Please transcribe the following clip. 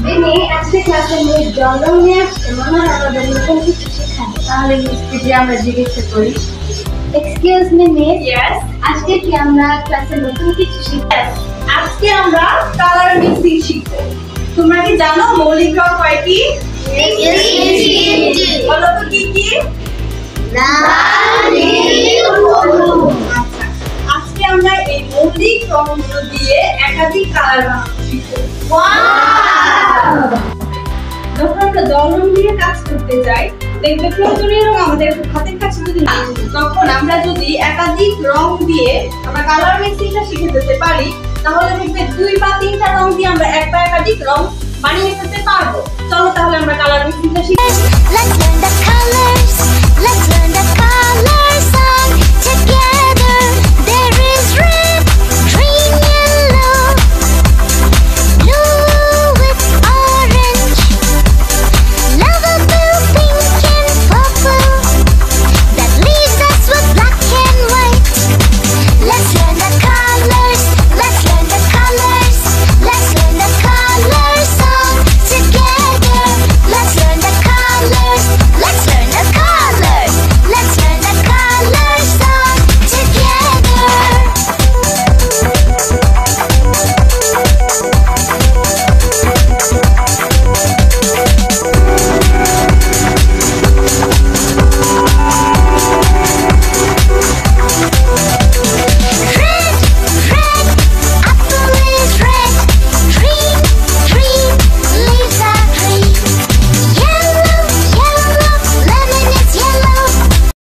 দিনে আজকে ক্লাসে মেয়ে জলরং নিয়ে আসছে, মনে হয় আমাদের নতুন কিছু শেখাবে। তাহলে মিসকে যে আমরা জিজ্ঞাসা করি। এক্সকিউজ মি মিস, ইয়েস, আজকে কি আমরা ক্লাসে নতুন কিছু শিখব? আজকে আমরা কালার মিক্সিং শিখব। তোমরা কি জানো মৌলিক রং কয়টি? বলো তো কি কি? আচ্ছা, আজকে আমরা এই মৌলিক রংগুলো দিয়ে একাধিক কালার বানানো শিখব। যখন আমরা জল রং দিয়ে কাজ করতে যাই, দেখবে প্রয়োজনীয় রং আমাদের হাতের কাছে যদি না থাকে, তখন আমরা যদি একাধিক রং দিয়ে আমরা কালার মিক্সিংটা শিখে যেতে পারি, তাহলে দেখবে 2 বা 3টা রং দিয়ে আমরা এক বা একাধিক রং বানিয়ে ফেলতে পারবো। চলো তাহলে আমরা কালার মিক্সিংটা শিখি। Let's learn the colors. Let's learn the colors.